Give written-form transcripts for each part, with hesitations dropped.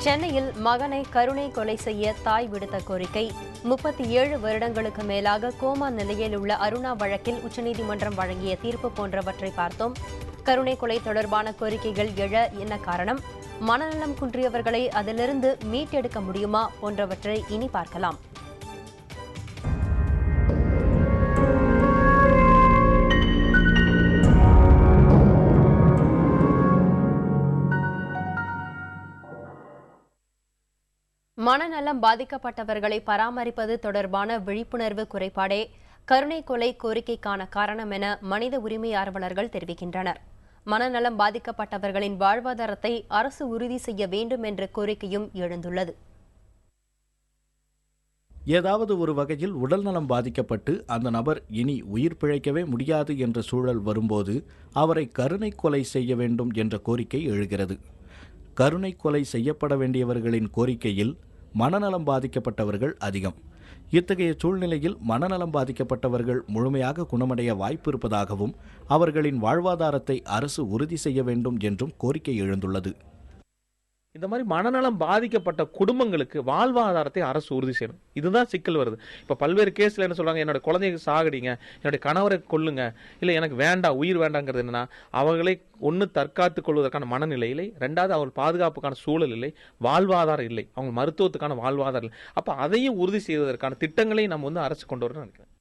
சென்னையில் மகனை கருணை கொலை செய்ய தாய் விடுத்த கோரிக்கை. 37 வருடங்களுக்கு மேலாக கோமா நிலையில் உள்ள அருணா வழக்கில் உச்சநீதிமன்றம் வழங்கிய தீர்ப்பு போன்றவற்றை பார்த்தோம். கருணை கொலை தொடர்பான கோரிக்கைகள் எழ என்ன காரணம்? மனநலம் குன்றியவர்களை அதிலிருந்து மீட்டெடுக்க முடியுமா போன்றவற்றை இனி பார்க்கலாம். மனநலம் பாதிக்கப்பட்டவர்களை பராமரிப்பது தொடர்பான விழிப்புணர்வு குறைபாடே கருணை கொலை கோரிக்கைக்கான காரணம் என மனித உரிமை ஆர்வலர்கள் தெரிவிக்கின்றனர். மனநலம் பாதிக்கப்பட்டவர்களின் வாழ்வாதாரத்தை அரசு உறுதி செய்ய வேண்டும் என்ற கோரிக்கையும் எழுந்துள்ளது. ஏதாவது ஒரு வகையில் உடல்நலம் பாதிக்கப்பட்டு அந்த நபர் இனி உயிர் பிழைக்கவே முடியாது என்ற சூழல் வரும்போது அவரை கருணை கொலை செய்ய வேண்டும் என்ற கோரிக்கை எழுகிறது. கருணை கொலை செய்யப்பட வேண்டியவர்களின் கோரிக்கையில் மனநலம் பாதிக்கப்பட்டவர்கள் அதிகம். இத்தகைய சூழ்நிலையில் மனநலம் பாதிக்கப்பட்டவர்கள் முழுமையாக குணமடைய வாய்ப்பு இருப்பதாகவும் அவர்களின் வாழ்வாதாரத்தை அரசு உறுதி செய்ய வேண்டும் என்றும் கோரிக்கை எழுந்துள்ளது. இந்த மாதிரி மனநலம் பாதிக்கப்பட்ட குடும்பங்களுக்கு வாழ்வாதாரத்தை அரசு உறுதி செய்யணும். இதுதான் சிக்கல் வருது. இப்போ பல்வேறு கேஸில் என்ன சொல்றாங்க, என்னோட குழந்தைங்க சாகடிங்க, என்னுடைய கணவரை கொல்லுங்க, இல்லை எனக்கு வேண்டாம் உயிர் வேண்டாங்கிறது என்னன்னா, அவர்களை ஒன்று தற்காத்துக் கொள்வதற்கான மனநிலை இல்லை, ரெண்டாவது அவங்க பாதுகாப்புக்கான சூழல் இல்லை, வாழ்வாதாரம் இல்லை, அவங்க மருத்துவத்துக்கான வாழ்வாதாரம் இல்லை. அப்போ அதையும் உறுதி செய்வதற்கான திட்டங்களையும் நம்ம அரசு கொண்டு வரணும்னு நினைக்கிறேன்.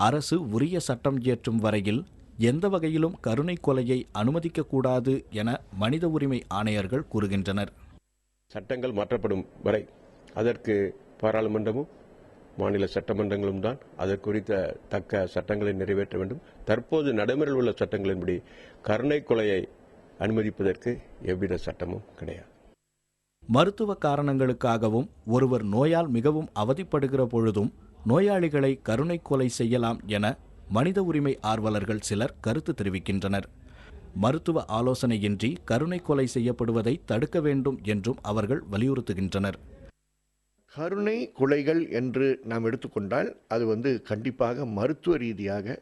அரசு உரிய சட்டம் இயற்றும் வரையில் எந்த வகையிலும் கருணை கொலையை அனுமதிக்கக்கூடாது என மனித உரிமை ஆணையர்கள் கூறுகின்றனர். சட்டங்கள் மாற்றப்படும் வரை அதற்கு பாராளுமன்றமும் மாநில சட்டமன்றங்களும் தான் அதற்குறித்த தக்க சட்டங்களை நிறைவேற்ற வேண்டும். தற்போது நடைமுறையில் உள்ள சட்டங்களின்படி கருணை கொலையை அனுமதிப்பதற்கு எவ்வித சட்டமும் கிடையாது. மருத்துவ காரணங்களுக்காகவும் ஒருவர் நோயால் மிகவும் அவதிப்படுகிற பொழுதும் நோயாளிகளை கருணை கொலை செய்யலாம் என மனித உரிமை ஆர்வலர்கள் சிலர் கருத்து தெரிவிக்கின்றனர். மருத்துவ ஆலோசனையின்றி கருணை கொலை செய்யப்படுவதை தடுக்க வேண்டும் என்றும் அவர்கள் வலியுறுத்துகின்றனர். கருணை கொலைகள் என்று நாம் எடுத்துக்கொண்டால் அது கண்டிப்பாக மருத்துவ ரீதியாக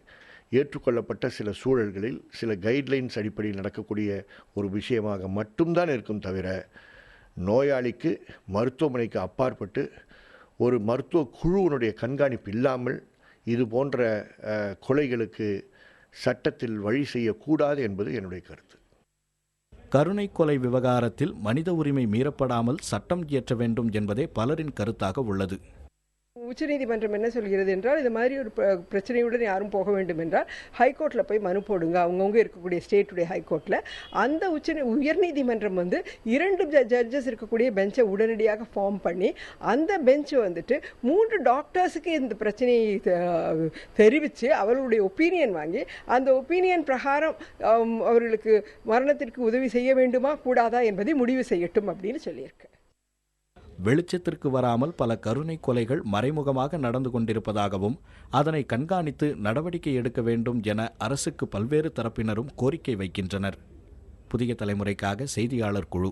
ஏற்றுக்கொள்ளப்பட்ட சில சூழல்களில் சில கைட்லைன்ஸ் அடிப்படையில் நடக்கக்கூடிய ஒரு விஷயமாக மட்டும்தான் இருக்கும் தவிர, நோயாளிக்கு மருத்துவமனைக்கு அப்பாற்பட்டு ஒரு மருத்துவ குழுவினுடைய கண்காணிப்பு இல்லாமல் இது போன்ற கொலைகளுக்கு சட்டத்தில் வழி செய்யக்கூடாது என்பது என்னுடைய கருத்து. கருணை கொலை விவகாரத்தில் மனித உரிமை மீறப்படாமல் சட்டம் இயற்ற வேண்டும் என்பதே பலரின் கருத்தாக உள்ளது. உச்சநீதிமன்றம் என்ன சொல்கிறது என்றால், இது மாதிரி ஒரு பிரச்சனையுடன் யாரும் போக வேண்டும் என்றால் ஹைகோர்ட்டில் போய் மனு போடுங்க, அவங்கவுங்க இருக்கக்கூடிய ஸ்டேட்டுடைய ஹைகோர்ட்டில். அந்த உயர்நீதிமன்றம் 2 ஜட்ஜஸ் இருக்கக்கூடிய பெஞ்சை உடனடியாக ஃபார்ம் பண்ணி அந்த பெஞ்சு 3 டாக்டர்ஸுக்கு இந்த பிரச்சனையை தெரிவித்து அவர்களுடைய ஒப்பீனியன் வாங்கி அந்த ஒப்பீனியன் பிரகாரம் அவர்களுக்கு மரணத்திற்கு உதவி செய்ய வேண்டுமா கூடாதா என்பதை முடிவு செய்யட்டும் அப்படின்னு சொல்லியிருக்கு. வெளிச்சத்திற்கு வராமல் பல கருணை கொலைகள் மறைமுகமாக நடந்து கொண்டிருப்பதாகவும் அதனை கண்காணித்து நடவடிக்கை எடுக்க வேண்டும் என அரசுக்கு பல்வேறு தரப்பினரும் கோரிக்கை வைக்கின்றனர். புதிய தலைமுறைக்காக செய்தியாளர் குழு.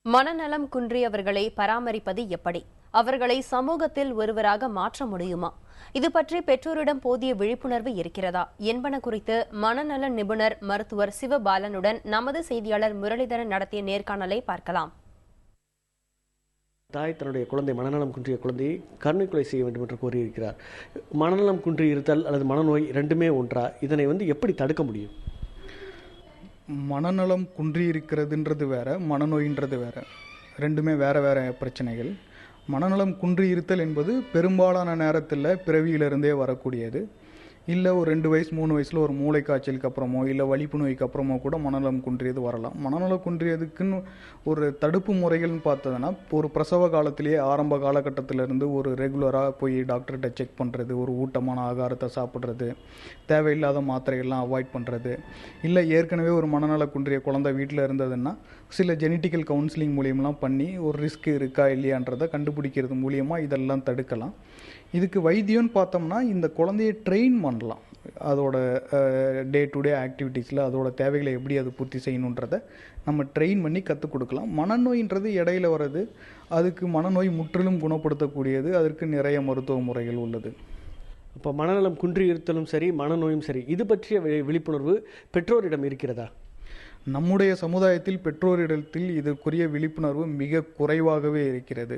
மனநலம் குன்றியவர்களை பராமரிப்பது எப்படி? அவர்களை சமூகத்தில் ஒருவராக மாற்ற முடியுமா? இது பற்றி பெற்றோரிடம் போதிய விழிப்புணர்வு இருக்கிறதா என்பன குறித்து மனநல நிபுணர் மருத்துவர் சிவபாலனுடன் நமது செய்தியாளர் முரளிதரன் நடத்திய நேர்காணலை பார்க்கலாம். தாய் தன்னுடைய குழந்தை மனநலம் குன்றிய குழந்தையை கருணை கொலை செய்ய வேண்டும் என்று கூறியிருக்கிறார். மனநலம் குன்றி இருத்தல் அல்லது மனநோய் ரெண்டுமே ஒன்றா? இதனை எப்படி தடுக்க முடியும்? மனநலம் குன்றி இருக்கிறதுன்றது வேற, மனநோயின்றது வேற. ரெண்டுமே வேற வேற பிரச்சனைகள். மனநலம் குன்றி இருத்தல் என்பது பெரும்பாலான நேரத்தில் பிறவியிலிருந்தே வரக்கூடியது. இல்லை ஒரு 2 வயசு 3 வயசில் ஒரு மூளை காய்ச்சலுக்கு அப்புறமோ இல்லை வலிப்பு நோய்க்கு அப்புறமோ கூட மனநலம் குன்றியது வரலாம். மனநலம் குன்றியதுக்குன்னு ஒரு தடுப்பு முறைகள்னு பார்த்ததுன்னா, ஒரு பிரசவ காலத்திலேயே ஆரம்ப காலகட்டத்திலேருந்து ஒரு ரெகுலராக போய் டாக்டர்கிட்ட செக் பண்ணுறது, ஒரு ஊட்டமான ஆகாரத்தை சாப்பிட்றது, தேவையில்லாத மாத்திரைகள்லாம் அவாய்ட் பண்ணுறது, இல்லை ஏற்கனவே ஒரு மனநல குன்றிய குழந்தை வீட்டில் இருந்ததுன்னா சில ஜெனட்டிக்கல் கவுன்சிலிங் மூலியம்லாம் பண்ணி ஒரு ரிஸ்க் இருக்கா இல்லையான்றதை கண்டுபிடிக்கிறது மூலியமாக இதெல்லாம் தடுக்கலாம். இதுக்கு வைத்தியம்னு பார்த்தோம்னா இந்த குழந்தைய ட்ரெயின் பண்ணலாம். அதோட டே டு டே ஆக்டிவிட்டீஸில் அதோட தேவைகளை எப்படி அது பூர்த்தி செய்யணுன்றதை நம்ம ட்ரெயின் பண்ணி கற்றுக் கொடுக்கலாம். மனநோயின்றது இடையில வர்றது, அதுக்கு மனநோய் முற்றிலும் குணப்படுத்தக்கூடியது, அதற்கு நிறைய மருத்துவ முறைகள் உள்ளது. இப்போ மனநலம் குன்றி இருத்தலும் சரி மனநோயும் சரி, இது பற்றிய விழிப்புணர்வு பெற்றோரிடம் இருக்கிறதா? நம்முடைய சமுதாயத்தில் பெற்றோரிடத்தில் இதுக்குரிய விழிப்புணர்வு மிக குறைவாகவே இருக்கிறது.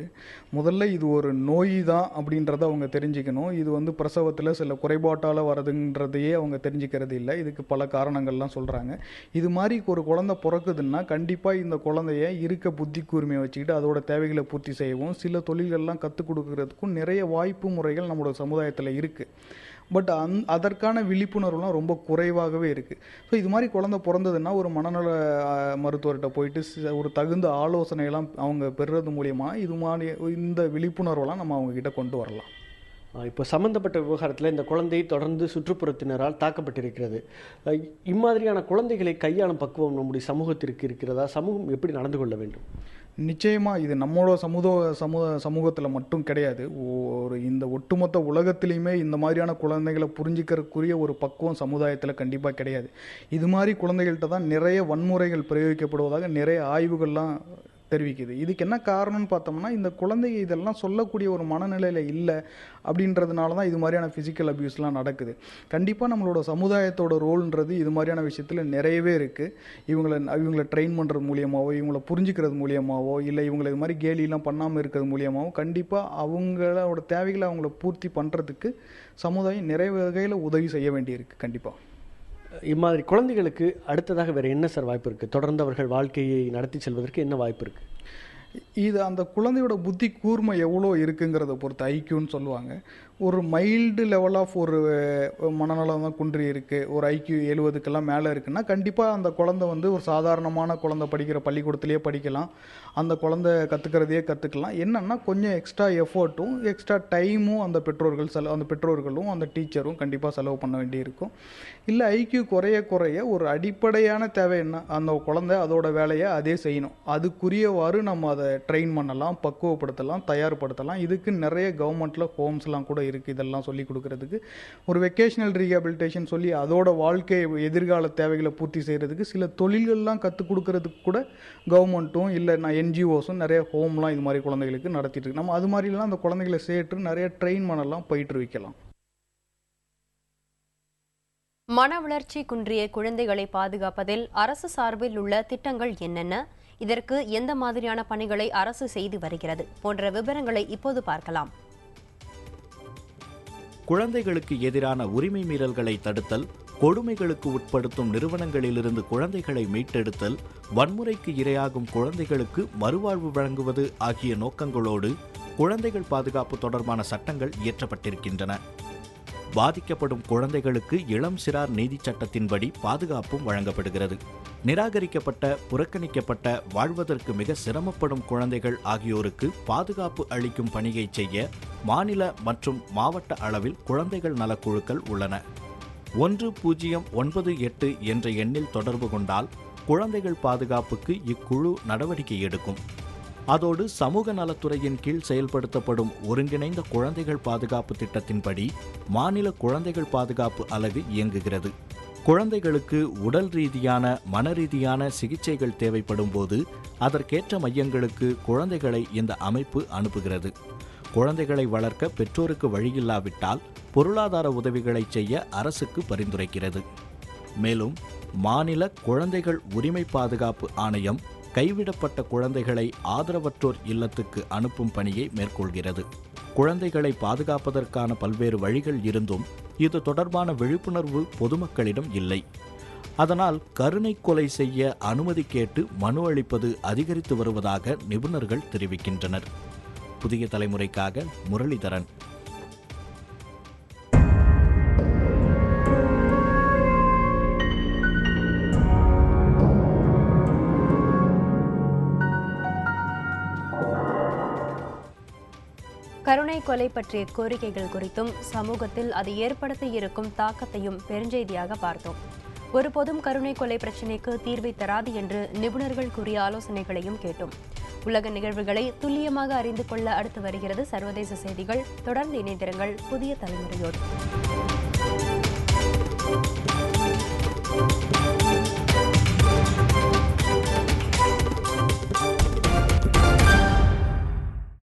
முதல்ல இது ஒரு நோய் தான் அப்படின்றத அவங்க தெரிஞ்சுக்கணும். இது வந்து பிரசவத்தில் சில குறைபாட்டால் வரதுன்றதையே அவங்க தெரிஞ்சுக்கிறது இல்லை. இதுக்கு பல காரணங்கள்லாம் சொல்கிறாங்க. இது மாதிரி ஒரு குழந்தை பிறக்குதுன்னா கண்டிப்பாக இந்த குழந்தைய இருக்க புத்தி கூர்மையை வச்சுக்கிட்டு அதோட தேவைகளை பூர்த்தி செய்யவும் சில தொழில்கள்லாம் கற்றுக் கொடுக்கறதுக்கும் நிறைய வாய்ப்பு முறைகள் நம்மளோட சமுதாயத்தில் இருக்குது. பட் அதற்கான விழிப்புணர்வுலாம் ரொம்ப குறைவாகவே இருக்குது. ஸோ இது மாதிரி குழந்தை பிறந்ததுன்னா ஒரு மனநல மருத்துவர்கிட்ட போயிட்டு ஒரு தகுந்த ஆலோசனையெல்லாம் அவங்க பெறுறது மூலியமாக இது மாதிரி இந்த விழிப்புணர்வெல்லாம் நம்ம அவங்கக்கிட்ட கொண்டு வரலாம். இப்போ சம்மந்தப்பட்ட விவகாரத்தில் இந்த குழந்தை தொடர்ந்து சுற்றுப்புறத்தினரால் தாக்கப்பட்டிருக்கிறது. இம்மாதிரியான குழந்தைகளை கையாளும் பக்குவம் நம்முடைய சமூகத்திற்கு இருக்கிறதா? சமூகம் எப்படி நடந்து கொள்ள வேண்டும்? நிச்சயமாக இது நம்மளோட சமூகத்தில் மட்டும் கிடையாது. இந்த ஒட்டுமொத்த உலகத்திலையுமே இந்த மாதிரியான குழந்தைகளை புரிஞ்சிக்கிறதுக்குரிய ஒரு பக்குவம் சமுதாயத்தில் கண்டிப்பாக கிடையாது. இது மாதிரி குழந்தைகள்கிட்ட தான் நிறைய வன்முறைகள் பிரயோகிக்கப்படுவதாக நிறைய ஆய்வுகள்லாம் தெரிவிக்குது. இதுக்கு என்ன காரணம்னு பார்த்தோம்னா இந்த குழந்தைங்க இதெல்லாம் சொல்லக்கூடிய ஒரு மனநிலையில் இல்லை அப்படின்றதுனால தான் இது மாதிரியான ஃபிசிக்கல் அப்யூஸ்லாம் நடக்குது. கண்டிப்பாக நம்மளோட சமுதாயத்தோட ரோல்ன்றது இது மாதிரியான விஷயத்தில் நிறையவே இருக்குது. இவங்களை ட்ரெயின் பண்ணுறது மூலியமாகவோ இவங்களை புரிஞ்சுக்கிறது மூலியமாகவோ இல்லை இவங்களை இது மாதிரி கேலிலாம் பண்ணாமல் இருக்கிறது மூலியமாகவோ கண்டிப்பாக அவங்களோட தேவைகளை அவங்கள பூர்த்தி பண்ணுறதுக்கு சமுதாயம் நிறைய வகையில் உதவி செய்ய வேண்டியிருக்கு. கண்டிப்பாக இம்மாதிரி குழந்தைகளுக்கு அடுத்ததாக வேறு என்ன சார் வாய்ப்பு இருக்குது? தொடர்ந்து அவர்கள் வாழ்க்கையை நடத்தி செல்வதற்கு என்ன வாய்ப்பு இருக்குது? இது அந்த குழந்தையோட புத்தி கூர்மை எவ்வளோ இருக்குங்கிறத பொறுத்து ஐக்யூன்னு சொல்லுவாங்க. ஒரு மைல்டு லெவல் ஆஃப் ஒரு மனநலம் தான் குன்றி இருக்குது. ஒரு ஐக்யூ 70க்கெல்லாம் மேலே இருக்குன்னா கண்டிப்பாக அந்த குழந்தை வந்து ஒரு சாதாரணமான குழந்தை படிக்கிற பள்ளிக்கூடத்துலேயே படிக்கலாம். அந்த குழந்தை கற்றுக்கிறதையே கற்றுக்கலாம். என்னென்னா கொஞ்சம் எக்ஸ்ட்ரா எஃபர்ட்டும் எக்ஸ்ட்ரா டைமும் அந்த பெற்றோர்களும் அந்த டீச்சரும் கண்டிப்பாக செலவு பண்ண வேண்டியிருக்கும். இல்லை ஐக்யூ குறைய ஒரு அடிப்படையான தேவை என்ன, அந்த குழந்தை அதோட வேலையை அதே செய்யணும். அதுக்குரியவாறு நம்ம அதை ட்ரெயின் பண்ணலாம், பக்குவப்படுத்தலாம், தயார்படுத்தலாம். இதுக்கு நிறைய கவர்மெண்ட்டில் ஹோம்ஸ்லாம் கூட இருக்குது. இதெல்லாம் சொல்லி கொடுக்கறதுக்கு ஒரு வெக்கேஷனல் ரீஹாபிலிட்டேஷன் சொல்லி அதோட வாழ்க்கை எதிர்கால தேவைகளை பூர்த்தி செய்கிறதுக்கு சில தொழில்கள்லாம் கற்றுக் கொடுக்கறதுக்கு கூட கவர்மெண்ட்டும் இல்லை NGOஸும் நிறைய ஹோம்லாம் இது மாதிரி குழந்தைகளுக்கு நடத்திட்டு இருக்கு. நம்ம அது மாதிரிலாம் அந்த குழந்தைகளை சேர்த்து நிறைய ட்ரெயின் பண்ணலாம், பயிற்று வைக்கலாம். மன வளர்ச்சி குன்றிய குழந்தைகளை பாதுகாப்பதில் அரசு சார்பில் உள்ள திட்டங்கள் என்னென்ன, இதற்கு எந்த மாதிரியான பணிகளை அரசு செய்து வருகிறது போன்ற விவரங்களை இப்போது பார்க்கலாம். குழந்தைகளுக்கு எதிரான உரிமை மீறல்களை தடுத்தல், கொடுமைகளுக்கு உட்படுத்தும் நிறுவனங்களிலிருந்து குழந்தைகளை மீட்டெடுத்தல், வன்முறைக்கு இரையாகும் குழந்தைகளுக்கு மறுவாழ்வு வழங்குவது ஆகிய நோக்கங்களோடு குழந்தைகள் பாதுகாப்பு தொடர்பான சட்டங்கள் இயற்றப்பட்டிருக்கின்றன. பாதிக்கப்படும் குழந்தைகளுக்கு இளம் சிறார் நீதி சட்டத்தின்படி பாதுகாப்பும் வழங்கப்படுகிறது. நிராகரிக்கப்பட்ட, புறக்கணிக்கப்பட்ட, வாழ்வதற்கு மிக சிரமப்படும் குழந்தைகள் ஆகியோருக்கு பாதுகாப்பு அளிக்கும் பணியை செய்ய மாநில மற்றும் மாவட்ட அளவில் குழந்தைகள் நலக்குழுக்கள் உள்ளன. 1098 என்ற எண்ணில் தொடர்பு கொண்டால் குழந்தைகள் பாதுகாப்புக்கு இக்குழு நடவடிக்கை எடுக்கும். அதோடு சமூக நலத்துறையின் கீழ் செயல்படுத்தப்படும் ஒருங்கிணைந்த குழந்தைகள் பாதுகாப்பு திட்டத்தின்படி மாநில குழந்தைகள் பாதுகாப்பு அலகு இயங்குகிறது. குழந்தைகளுக்கு உடல் ரீதியான, மன ரீதியான சிகிச்சைகள் தேவைப்படும் போது அதற்கேற்ற மையங்களுக்கு குழந்தைகளை இந்த அமைப்பு அனுப்புகிறது. குழந்தைகளை வளர்க்க பெற்றோருக்கு வழியில்லாவிட்டால் பொருளாதார உதவிகளை செய்ய அரசுக்கு பரிந்துரைக்கிறது. மேலும் மாநில குழந்தைகள் உரிமை பாதுகாப்பு ஆணையம் கைவிடப்பட்ட குழந்தைகளை ஆதரவற்றோர் இல்லத்துக்கு அனுப்பும் பணியை மேற்கொள்கிறது. குழந்தைகளை பாதுகாப்பதற்கான பல்வேறு வழிகள் இருந்தும் இது தொடர்பான விழிப்புணர்வு பொதுமக்களிடம் இல்லை. அதனால் கருணை கொலை செய்ய அனுமதி கேட்டு மனு அளிப்பது அதிகரித்து வருவதாக நிபுணர்கள் தெரிவிக்கின்றனர். புதிய தலைமுறைக்காக முரளிதரன். கருணை கொலை பற்றிய கோரிக்கைகள் குறித்தும் சமூகத்தில் அது ஏற்படுத்த இருக்கும் தாக்கத்தையும் பெருஞ்செய்தியாக பார்த்தோம். ஒருபோதும் கருணை கொலை பிரச்சினைக்கு தீர்வை தராது என்று நிபுணர்கள் கூறிய ஆலோசனைகளையும் கேட்டோம். உலக நிகழ்வுகளை துல்லியமாக அறிந்து கொள்ள அடுத்து வருகிறது சர்வதேச செய்திகள். தொடர்ந்து இணைந்திருங்கள் புதிய தலைமுறையோடு.